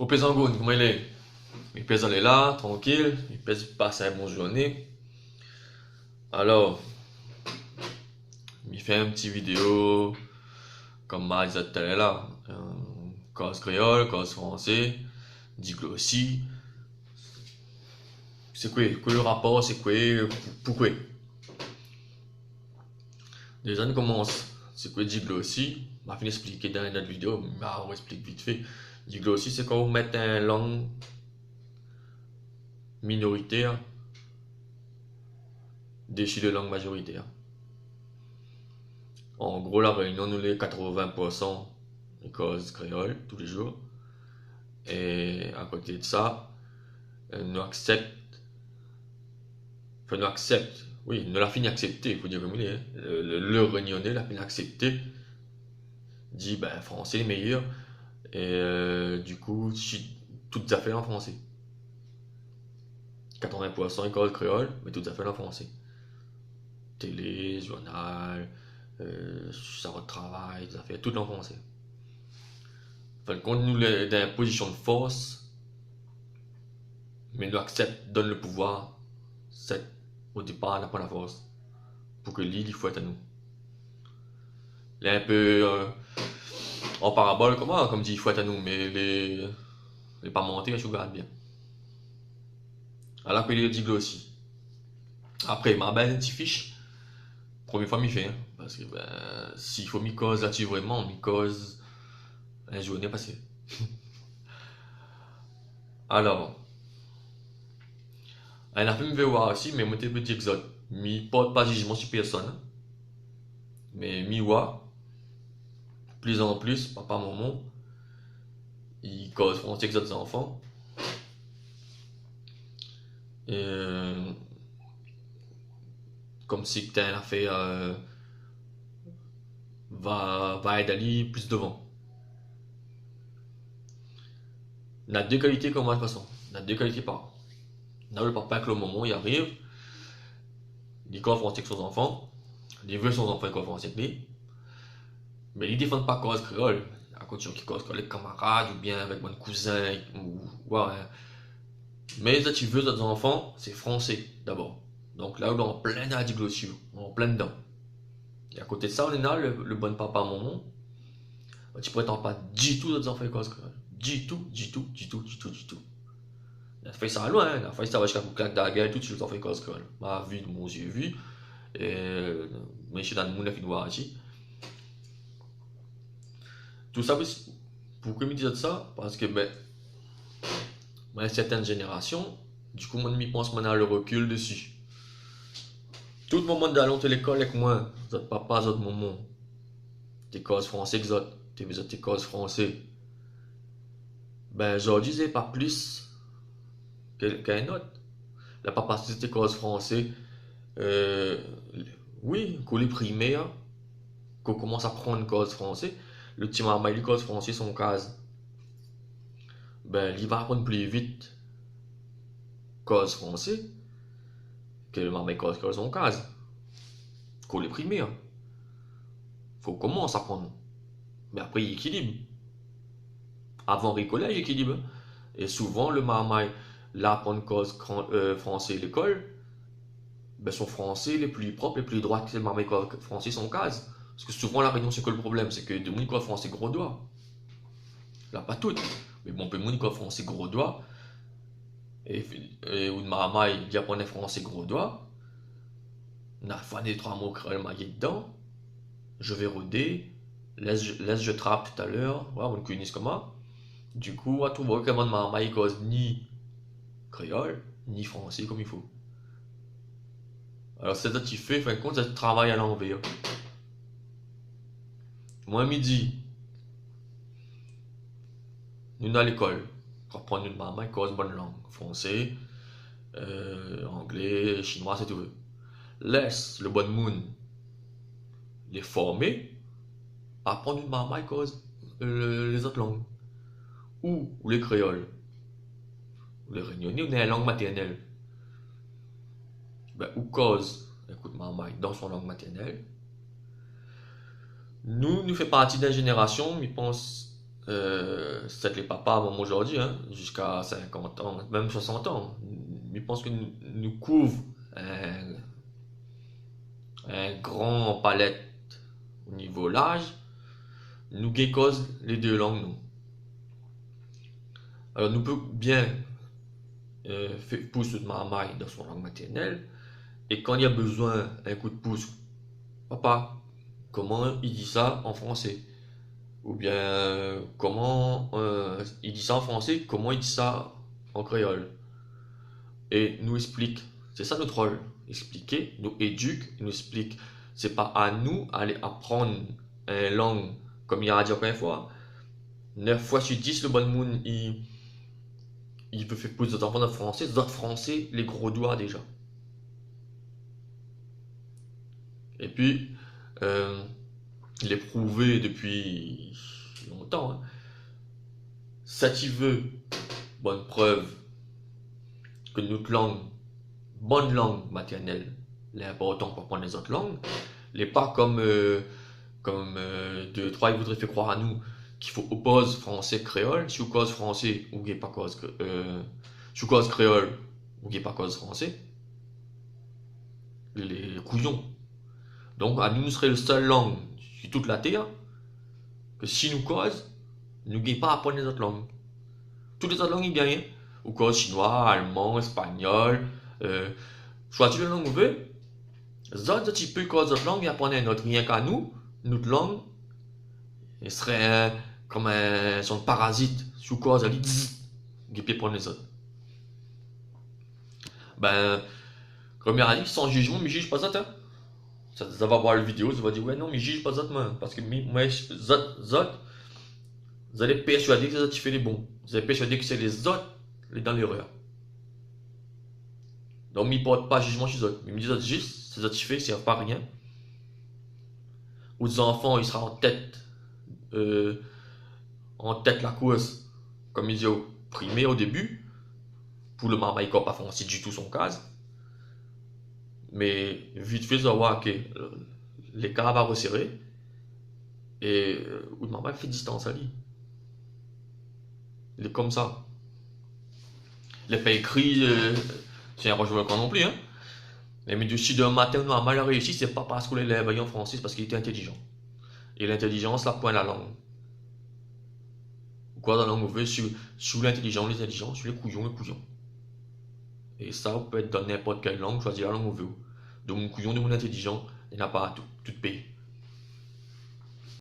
Au paysan Goun, comment il est? Il pèse est là, tranquille, il pèse passe une bonne journée. Alors, il fait une petite vidéo, comme M'a disait tout à l'heure là. Cause créole, cause français, diglossie. C'est quoi le rapport, c'est quoi, pourquoi? Déjà, on commence. C'est quoi diglossie? On va finir expliquer dans notre vidéo, mais on explique vite fait. Diglossie, c'est quand vous mettez une langue minoritaire dessus de langue majoritaire. En gros, la Réunion, nous les 80% ils causent créole tous les jours. Et à côté de ça, nous accepte, oui, nous l'a fini accepter, il faut dire comme il est. Hein. Le Réunionnais l'a fini accepter, dit ben français est meilleur, et du coup, toutes affaires en français. 80% ils causent créole, mais toutes affaires en français. Télé, journal, ça va de travail, des affaires, tout en français. Enfin, quand nous est dans une position de force, mais nous accepte, donne le pouvoir, c'est au départ, on n'a pas la force pour que l'île il faut être à nous. Il est un peu en parabole, comme dit, il faut être à nous, mais les pas monter, je regarde bien. Alors qu'il est dit aussi. Après, ma belle, petit fiche, première fois, m'y fait, hein, parce que ben, s'il faut m'y cause là-dessus vraiment, m'y cause un journée passée. Alors, elle a fait me voir aussi, mais moi, t'es petit exode. Mi porte pas jugement sur personne, hein. Mais mi wa, plus en plus, papa, maman, ils causent frontières avec d'autres enfants. Et, comme si tu as affaire va être allé plus devant. On a deux qualités comme moi de toute façon. On a deux qualités par. On a le papa avec le moment, il arrive, il coffre avec son enfant, il veut son enfant coffre avec lui, mais il ne défend pas cause créole. À côté qui cause avec les camarades ou bien avec mon cousin ou ouais. Mais si tu veux d'autres enfants, c'est français d'abord. Donc là, on est en plein à diglossio, en plein dedans. Et à côté de ça, on est là, le bon papa maman. Tu prétends pas du tout d'autres enfants cause créole. Du tout, du tout, du tout, du tout, du tout. Il a fait ça loin, il a fait ça jusqu'à vous claque dans la gueule, tout de suite, enfants cause créole. Ma vie de mon yeux vu, et mais je suis dans le monde, il a fait de voir ici. Tout ça, pourquoi me disent ça? Parce que, ben, moi, certaines générations, du coup, moi, je pense qu'on a le recul dessus. Tout le moment d'aller à l'école avec moi, votre papa, votre maman, tes causes français, tes causes français, ben, aujourd'hui, c'est pas plus qu'un autre. La papa, c'est tes causes français, euh, oui, qu'on les primaires, qu'on commence à prendre cause français, le petit maman, il cause français son case. Ben, il va apprendre plus vite cause français que le maman cause son case. Qu'on les primaires. Faut commencer à prendre. Mais après, il équilibre. Avant le collège, il équilibre. Et souvent, le maman, là, apprendre cause français à l'école, ben, son français les plus propres, les plus droits que le maman français son case. Parce que souvent, la réunion, c'est que le problème, c'est que de mon école français gros doigt. Là, pas toutes. Mais bon, mon école français gros doigt. Et où de maman, il apprenait français gros doigt. On a fait des trois mots créole maillé dedans. Je vais roder. Laisse je trappe tout à l'heure. Voilà, on connaît comment. Du coup, à tout voir que mon maman, il cause ni créole, ni français comme il faut. Alors, c'est ça que tu fais, fin de compte, c'est tu travailles à l'envers. Moi, midi, nous à l'école, pour apprendre une maman, il cause bonne langue. Français, anglais, chinois, c'est tout. Laisse le bon monde les former, apprendre une maman, il cause les autres langues. Ou les créoles, ou les réunionnais, ou les langues maternelles. Ben, ou cause, écoute, maman, dans son langue maternelle. Nous fait partie d'une génération, je pense, c'est les papas, même aujourd'hui, hein, jusqu'à 50 ans, même 60 ans. Je pense que nous couvre un grand palette au niveau l'âge, nous qui cause les deux langues, nous. Alors, nous pouvons bien faire pouce de maman dans son langue maternelle, et quand il y a besoin un coup de pouce, papa, comment il dit ça en français? Ou bien, comment il dit ça en français, comment il dit ça en créole? Et nous explique. C'est ça notre rôle. Expliquer, nous éduque, nous explique. C'est pas à nous aller apprendre une langue, comme il a dit encore une fois. 9 fois sur 10, le bon monde, il veut faire plus d'autres enfants de français. D'autres français, les gros doigts déjà. Et puis, il est prouvé depuis longtemps. Hein. Ça tu veux, bonne preuve que notre langue, bonne langue maternelle, l'important pour apprendre les autres langues, n'est pas comme, deux, trois, ils voudraient faire croire à nous qu'il faut opposer français créole. Si vous cause français ou pas cause, si vous cause créole ou pas cause français, les couillons. Donc à nous, nous serait la seule langue sur toute la terre que si nous cause, nous ne pas apprendre les autres langues. Toutes les autres langues, ils gagnent. Ou cause chinois, allemand, espagnol, choisir la langue vous voulez. Les autres, tu peux cause d'autres langues et apprendre une autre. Rien qu'à nous, notre langue, il serait comme un son parasite. Sous cause, elle dit, il peut prendre les autres. Ben, comme il a dit, sans jugement, mais juge pas ça, hein. Ça va voir la vidéo, ça va dire, ouais, non, mais juge pas ça, moi. Parce que moi, vous allez persuader que c'est ça qui fait les bons. Vous allez persuader que c'est les autres les dans l'erreur. Donc, il ne porte pas jugement chez eux autres. Il me dit juste, ces autres qui fait, ne servent pas à rien. Ou des enfants, ils seront en tête la course, comme il dit au primé au début. Pour le maman, il ne pas foncer du tout son cas. Mais vite fait, ça voir que l'écart va resserrer. Et où le maman fait distance à lui. Il est comme ça. Il n'est pas écrit, c'est un rejoint non plus. Hein. Mais si d'un matin, on a mal réussi, c'est pas parce qu'on l'élève en français, c'est parce qu'il était intelligent. Et l'intelligence, là, point la langue. Quoi dans la langue, on veut sur l'intelligent, les intelligents, sur les couillons, les couillons. Et ça, peut être dans n'importe quelle langue, choisir la langue où on veut. De mon couillon, de mon intelligent, il n'y en a pas à tout pays.